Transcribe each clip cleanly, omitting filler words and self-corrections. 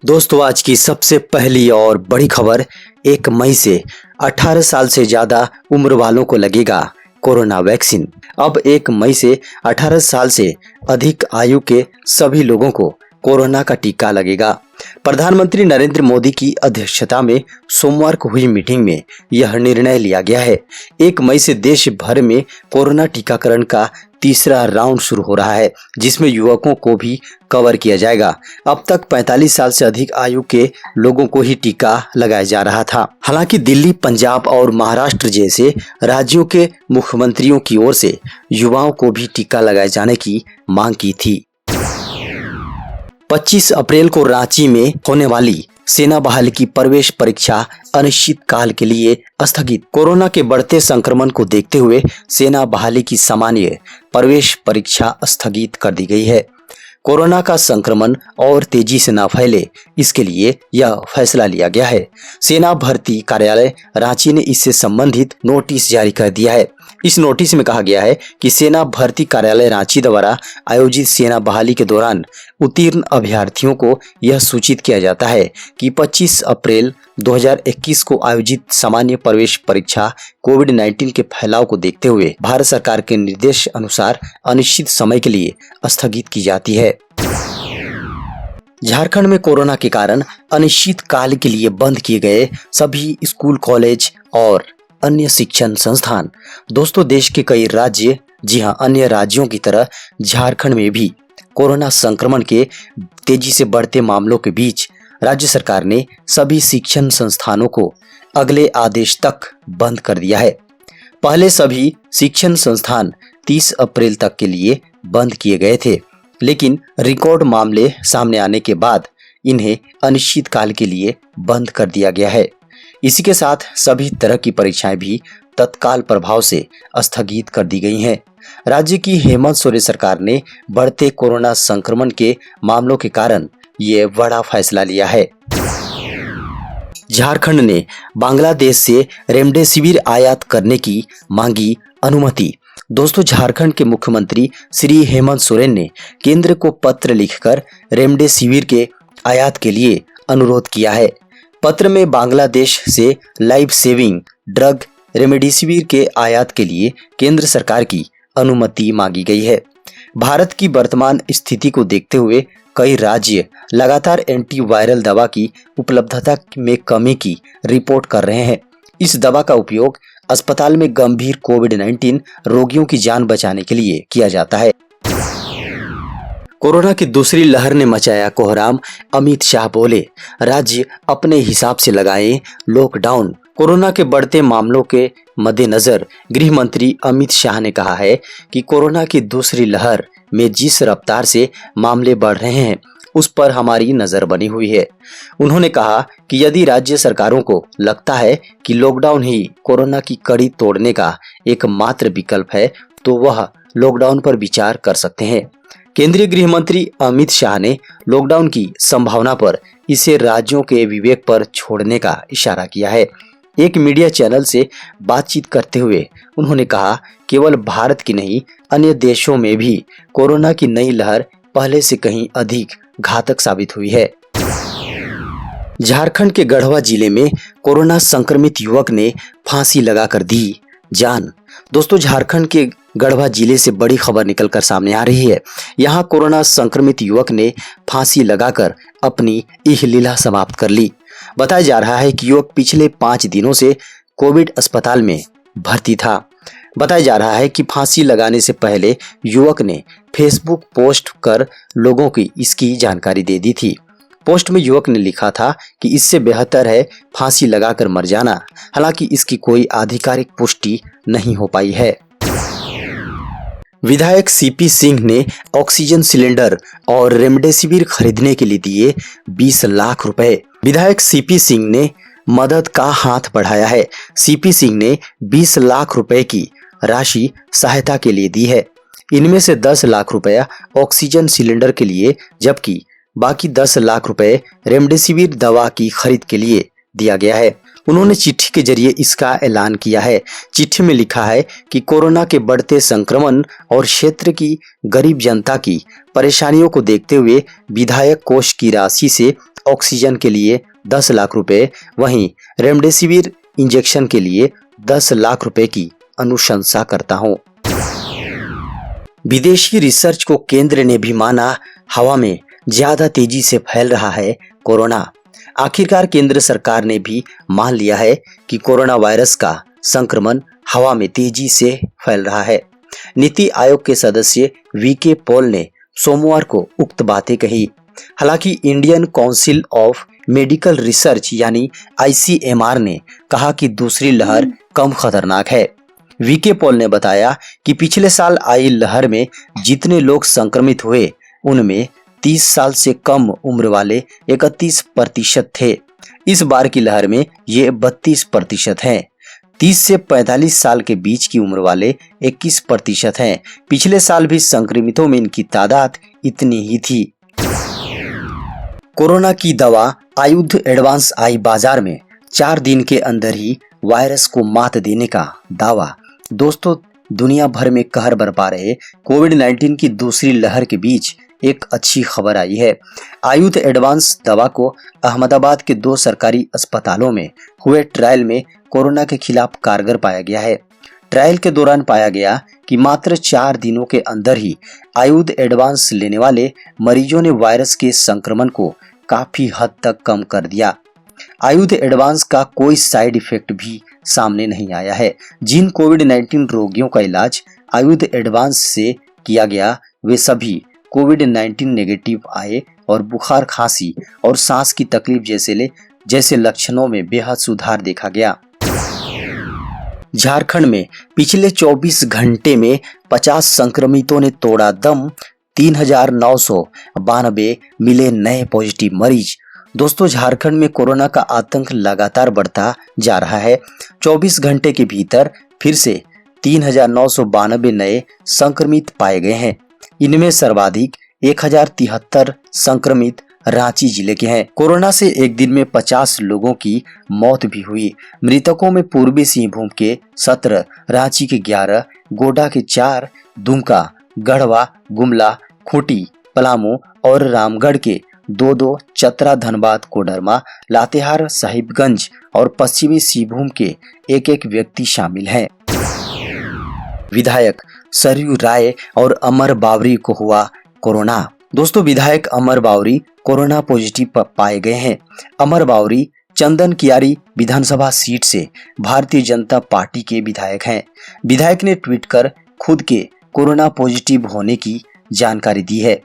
दोस्तों, आज की सबसे पहली और बड़ी खबर। 1 मई से 18 साल से ज्यादा उम्र वालों को लगेगा कोरोना वैक्सीन। अब 1 मई से 18 साल से अधिक आयु के सभी लोगों को कोरोना का टीका लगेगा। प्रधानमंत्री नरेंद्र मोदी की अध्यक्षता में सोमवार को हुई मीटिंग में यह निर्णय लिया गया है। 1 मई से देश भर में कोरोना टीकाकरण का तीसरा राउंड शुरू हो रहा है, जिसमें युवकों को भी कवर किया जाएगा। अब तक 45 साल से अधिक आयु के लोगों को ही टीका लगाया जा रहा था। हालांकि दिल्ली, पंजाब और महाराष्ट्र जैसे राज्यों के मुख्यमंत्रियों की ओर से युवाओं को भी टीका लगाए जाने की मांग की थी। 25 अप्रैल को रांची में होने वाली सेना बहाली की प्रवेश परीक्षा अनिश्चित काल के लिए स्थगित। कोरोना के बढ़ते संक्रमण को देखते हुए सेना बहाली की सामान्य प्रवेश परीक्षा स्थगित कर दी गई है। कोरोना का संक्रमण और तेजी से न फैले, इसके लिए यह फैसला लिया गया है। सेना भर्ती कार्यालय रांची ने इससे संबंधित नोटिस जारी कर दिया है। इस नोटिस में कहा गया है कि सेना भर्ती कार्यालय रांची द्वारा आयोजित सेना बहाली के दौरान उत्तीर्ण अभ्यर्थियों को यह सूचित किया जाता है कि 25 अप्रैल 2021 को आयोजित सामान्य प्रवेश परीक्षा कोविड-19 के फैलाव को देखते हुए भारत सरकार के निर्देश अनुसार अनिश्चित समय के लिए स्थगित की जाती है। झारखंड में कोरोना के कारण अनिश्चित काल के लिए बंद किए गए सभी स्कूल, कॉलेज और अन्य शिक्षण संस्थान। दोस्तों, देश के कई राज्य, जी हां, अन्य राज्यों की तरह झारखंड में भी कोरोना संक्रमण के तेजी से बढ़ते मामलों के बीच राज्य सरकार ने सभी शिक्षण संस्थानों को अगले आदेश तक बंद कर दिया है। पहले सभी शिक्षण संस्थान 30 अप्रैल तक के लिए बंद किए गए थे, लेकिन रिकॉर्ड मामले सामने आने के बाद इन्हें अनिश्चित काल के लिए बंद कर दिया गया है। इसी के साथ सभी तरह की परीक्षाएं भी तत्काल प्रभाव से स्थगित कर दी गई हैं। राज्य की हेमंत सोरेन सरकार ने बढ़ते कोरोना संक्रमण के मामलों के कारण ये बड़ा फैसला लिया है। झारखंड ने बांग्लादेश से रेमडेसिविर आयात करने की मांगी अनुमति। दोस्तों, झारखंड के मुख्यमंत्री श्री हेमंत सोरेन ने केंद्र को पत्र लिखकर रेमडेसिविर के आयात के लिए अनुरोध किया है। पत्र में बांग्लादेश से लाइफ सेविंग ड्रग रेमडेसिविर के आयात के लिए केंद्र सरकार की अनुमति मांगी गई है। भारत की वर्तमान स्थिति को देखते हुए कई राज्य लगातार एंटीवायरल दवा की उपलब्धता में कमी की रिपोर्ट कर रहे हैं। इस दवा का उपयोग अस्पताल में गंभीर कोविड-19 रोगियों की जान बचाने के लिए किया जाता है। कोरोना की दूसरी लहर ने मचाया कोहराम। अमित शाह बोले, राज्य अपने हिसाब से लगाएं लॉकडाउन। कोरोना के बढ़ते मामलों के मद्देनजर गृह मंत्री अमित शाह ने कहा है कि कोरोना की दूसरी लहर में जिस रफ्तार से मामले बढ़ रहे हैं, उस पर हमारी नजर बनी हुई है। उन्होंने कहा कि यदि राज्य सरकारों को लगता है कि लॉकडाउन ही कोरोना की कड़ी तोड़ने का एकमात्र विकल्प है, तो वह लॉकडाउन पर विचार कर सकते हैं। केंद्रीय गृह मंत्री अमित शाह ने लॉकडाउन की संभावना पर इसे राज्यों के विवेक पर छोड़ने का इशारा किया है। एक मीडिया चैनल से बातचीत करते हुए उन्होंने कहा, केवल भारत की नहीं, अन्य देशों में भी कोरोना की नई लहर पहले से कहीं अधिक घातक साबित हुई है। झारखंड के गढ़वा जिले में कोरोना संक्रमित युवक ने फांसी लगाकर दी जान। दोस्तों, झारखंड के गढ़वा जिले से बड़ी खबर निकलकर सामने आ रही है। यहाँ कोरोना संक्रमित युवक ने फांसी लगाकर अपनी यह लीला समाप्त कर ली। बताया जा रहा है कि युवक पिछले 5 दिनों से कोविड अस्पताल में भर्ती था। बताया जा रहा है कि फांसी लगाने से पहले युवक ने फेसबुक पोस्ट कर लोगों की इसकी जानकारी दे दी थी। पोस्ट में युवक ने लिखा था कि इससे बेहतर है फांसी लगाकर मर जाना। हालांकि इसकी कोई आधिकारिक पुष्टि नहीं हो पाई है। विधायक सीपी सिंह ने ऑक्सीजन सिलेंडर और रेमडेसिविर खरीदने के लिए दिए 20 लाख रुपए। विधायक सीपी सिंह ने मदद का हाथ बढ़ाया है। सीपी सिंह ने 20 लाख रुपए की राशि सहायता के लिए दी है। इनमें से 10 लाख रुपया ऑक्सीजन सिलेंडर के लिए, जबकि बाकी 10 लाख रुपए रेमडेसिविर दवा की खरीद के लिए दिया गया है। उन्होंने चिट्ठी के जरिए इसका ऐलान किया है। चिट्ठी में लिखा है कि कोरोना के बढ़ते संक्रमण और क्षेत्र की गरीब जनता की परेशानियों को देखते हुए विधायक कोष की राशि से ऑक्सीजन के लिए 10 लाख रुपए, वहीं रेमडेसिविर इंजेक्शन के लिए 10 लाख रुपए की अनुशंसा करता हूं। विदेशी रिसर्च को केंद्र ने भी माना, हवा में ज्यादा तेजी से फैल रहा है कोरोना। आखिरकार केंद्र सरकार ने भी मान लिया है कि कोरोना वायरस का संक्रमण हवा में तेजी से फैल रहा है। नीति आयोग के सदस्य वीके पॉल ने सोमवार को उक्त बातें कही। हालांकि Indian council of medical research यानी ICMR ने कहा कि दूसरी लहर कम खतरनाक है। वीके पॉल ने बताया कि पिछले साल आई लहर में जितने लोग संक्रमित हुए उनमें 30 साल से कम उम्र वाले 31% थे। इस बार की लहर में ये 32% हैं। 30 से 45 साल के बीच की उम्र वाले 21% हैं। पिछले साल भी संक्रमितों में इनकी तादाद इतनी ही थी। कोरोना की दवा आयुध एडवांस आई बाजार में, 4 दिन के अंदर ही वायरस को मात देने का दावा। दोस्तों, दुनिया भर में कहर बरपा रहे कोविड-19 की दूसरी लहर के बीच एक अच्छी खबर आई है। आयुध एडवांस दवा को अहमदाबाद के 2 सरकारी अस्पतालों में हुए ट्रायल में कोरोना के खिलाफ कारगर पाया गया है। ट्रायल के दौरान पाया गया कि मात्र 4 दिनों के अंदर ही आयुध एडवांस लेने वाले मरीजों ने वायरस के संक्रमण को काफी हद तक कम कर दिया। आयुध एडवांस का कोई साइड इफेक्ट भी सामने नहीं आया है। जिन कोविड-19 रोगियों का इलाज आयुध एडवांस से किया गया वे सभी कोविड-19 नेगेटिव आए और बुखार, खांसी और सांस की तकलीफ जैसे लक्षणों में बेहद सुधार देखा गया। झारखंड में पिछले 24 घंटे में 50 संक्रमितों ने तोड़ा दम, 3,992 मिले नए पॉजिटिव मरीज। दोस्तों, झारखंड में कोरोना का आतंक लगातार बढ़ता जा रहा है। 24 घंटे के भीतर फिर से 3,992 नए संक्रमित पाए गए हैं। इनमें सर्वाधिक 1,073 संक्रमित रांची जिले के हैं। कोरोना से एक दिन में 50 लोगों की मौत भी हुई। मृतकों में पूर्वी सिंहभूम के 17, रांची के 11, गोड्डा के 4, दुमका, गढ़वा, गुमला, खूंटी, पलामू और रामगढ़ के 2-2, चतरा, धनबाद, कोडरमा, लातेहार, साहिबगंज और पश्चिमी सिंहभूम के 1-1 व्यक्ति शामिल हैं। विधायक सरयू राय और अमर बावरी को हुआ कोरोना। दोस्तों, विधायक अमर बावरी कोरोना पॉजिटिव पाए गए हैं। अमर बावरी चंदन कियारी विधानसभा सीट से भारतीय जनता पार्टी के विधायक हैं। विधायक ने ट्वीट कर खुद के कोरोना पॉजिटिव होने की जानकारी दी है।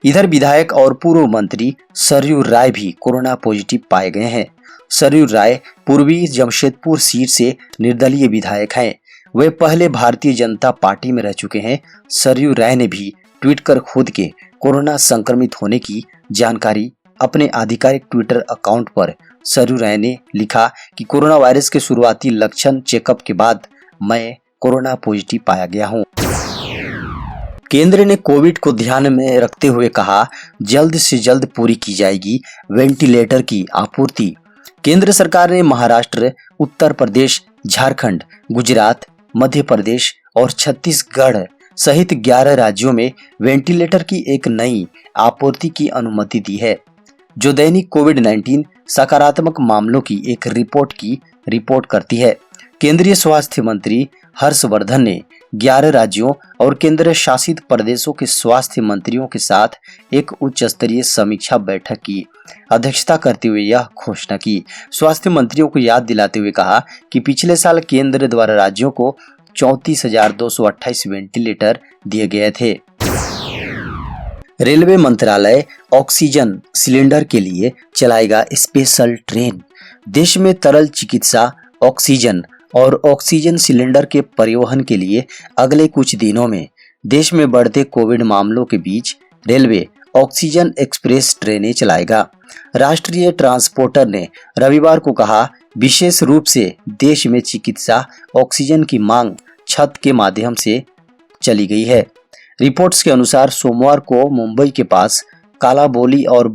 इधर विधायक और पूर्व मंत्री सरयू राय भी कोरोना पॉजिटिव पाए गए हैं। सरयू राय पूर्वी जमशेदपुर सीट से निर्दलीय विधायक हैं। वे पहले भारतीय जनता पार्टी में रह चुके हैं। सरयू राय ने भी ट्वीट कर खुद के कोरोना संक्रमित होने की जानकारी अपने आधिकारिक ट्विटर अकाउंट पर सरयू राय ने लिखा कि कोरोना वायरस के शुरुआती लक्षण चेकअप के बाद मैं कोरोना पॉजिटिव पाया गया हूं। केंद्र ने कोविड को ध्यान में रखते हुए कहा, जल्द से जल्द पूरी की जाएगी वेंटिलेटर की आपूर्ति। केंद्र सरकार ने महाराष्ट्र, उत्तर प्रदेश, झारखंड, गुजरात, मध्य प्रदेश और छत्तीसगढ़ सहित 11 राज्यों में वेंटिलेटर की एक नई आपूर्ति की अनुमति दी है, जो दैनिक कोविड-19 सकारात्मक मामलों की एक रिपोर्ट करती है। केंद्रीय स्वास्थ्य मंत्री हर्षवर्धन ने 11 राज्यों और केंद्र शासित प्रदेशों के स्वास्थ्य मंत्रियों के साथ एक उच्च स्तरीय समीक्षा बैठक की अध्यक्षता करते हुए यह घोषणा की। स्वास्थ्य मंत्रियों को याद दिलाते हुए कहा कि पिछले साल केंद्र द्वारा राज्यों को 34,228 वेंटिलेटर दिए गए थे। रेलवे मंत्रालय ऑक्सीजन सिलेंडर के लिए चलाएगा स्पेशल ट्रेन। देश में तरल चिकित्सा ऑक्सीजन और ऑक्सीजन सिलेंडर के परिवहन के लिए अगले कुछ दिनों में देश में बढ़ते कोविड मामलों के बीच रेलवे ऑक्सीजन एक्सप्रेस ट्रेनें चलाएगा। राष्ट्रीय ट्रांसपोर्टर ने रविवार को कहा, विशेष रूप से देश में चिकित्सा ऑक्सीजन की मांग छत के माध्यम से चली गई है। रिपोर्ट्स के अनुसार सोमवार को मुंबई के पास कालाबोली और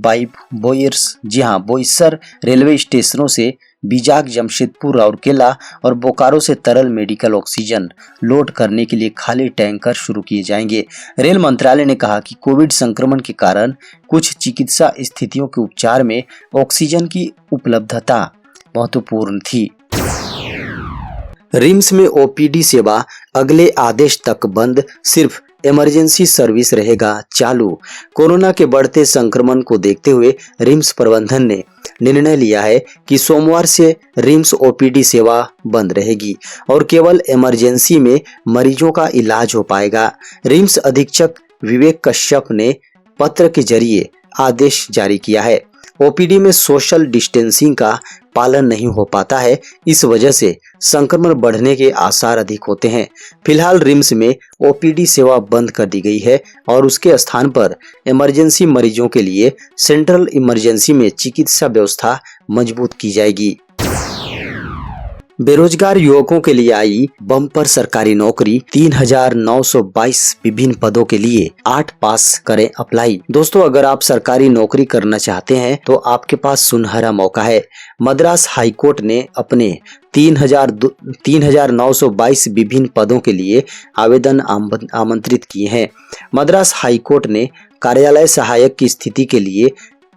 बोईसर रेलवे स्टेशनों से बीजाग, जमशेदपुर, राउरकेला और बोकारो से तरल मेडिकल ऑक्सीजन लोड करने के लिए खाली टैंकर शुरू किए जाएंगे। रेल मंत्रालय ने कहा कि कोविड संक्रमण के कारण कुछ चिकित्सा स्थितियों के उपचार में ऑक्सीजन की उपलब्धता महत्वपूर्ण थी। रिम्स में ओपीडी सेवा अगले आदेश तक बंद, सिर्फ इमरजेंसी सर्विस रहेगा चालू। कोरोना के बढ़ते संक्रमण को देखते हुए रिम्स प्रबंधन ने निर्णय लिया है कि सोमवार से रिम्स ओपीडी सेवा बंद रहेगी और केवल इमरजेंसी में मरीजों का इलाज हो पाएगा। रिम्स अधीक्षक विवेक कश्यप ने पत्र के जरिए आदेश जारी किया है। ओपीडी में सोशल डिस्टेंसिंग का पालन नहीं हो पाता है, इस वजह से संक्रमण बढ़ने के आसार अधिक होते हैं। फिलहाल रिम्स में ओपीडी सेवा बंद कर दी गई है और उसके स्थान पर इमरजेंसी मरीजों के लिए सेंट्रल इमरजेंसी में चिकित्सा व्यवस्था मजबूत की जाएगी। बेरोजगार युवकों के लिए आई बम्पर सरकारी नौकरी, 3,922 विभिन्न पदों के लिए 8 पास करें अप्लाई। दोस्तों, अगर आप सरकारी नौकरी करना चाहते हैं तो आपके पास सुनहरा मौका है। मद्रास हाईकोर्ट ने अपने 3,922 विभिन्न पदों के लिए आवेदन आमंत्रित किए हैं। मद्रास हाईकोर्ट ने कार्यालय सहायक की स्थिति के लिए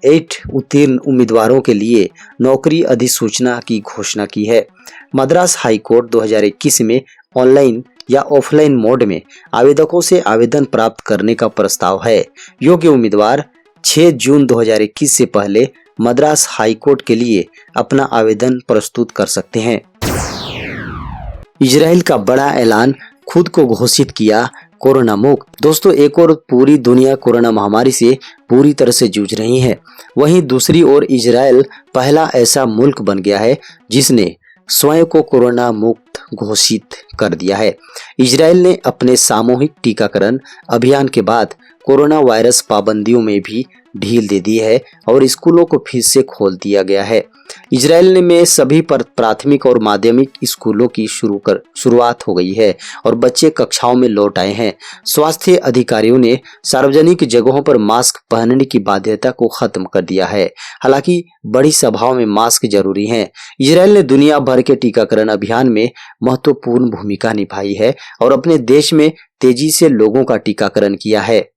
8 उत्तीर्ण उम्मीदवारों के लिए नौकरी अधिसूचना की घोषणा की है। मद्रास हाईकोर्ट 2021 में ऑनलाइन या ऑफलाइन मोड में आवेदकों से आवेदन प्राप्त करने का प्रस्ताव है। योग्य उम्मीदवार 6 जून 2021 से पहले मद्रास हाईकोर्ट के लिए अपना आवेदन प्रस्तुत कर सकते हैं। इजराइल का बड़ा ऐलान, खुद को घोषित किया कोरोना मुक्त। दोस्तों, एक और पूरी दुनिया कोरोना महामारी से पूरी तरह से जूझ रही है, वहीं दूसरी ओर इजराइल पहला ऐसा मुल्क बन गया है जिसने स्वयं को कोरोना मुक्त घोषित कर दिया है। इजराइल ने अपने सामूहिक टीकाकरण अभियान के बाद कोरोना वायरस पाबंदियों में भी ढील दे दी है और स्कूलों को फिर से खोल दिया गया है। इजराइल में सभी प्राथमिक और माध्यमिक स्कूलों की शुरुआत हो गई है और बच्चे कक्षाओं में लौट आए हैं। स्वास्थ्य अधिकारियों ने सार्वजनिक जगहों पर मास्क पहनने की बाध्यता को खत्म कर दिया है। हालांकि बड़ी सभाओं में मास्क जरूरी है। इजराइल ने दुनिया भर के टीकाकरण अभियान में महत्वपूर्ण भूमिका निभाई है और अपने देश में तेजी से लोगों का टीकाकरण किया है।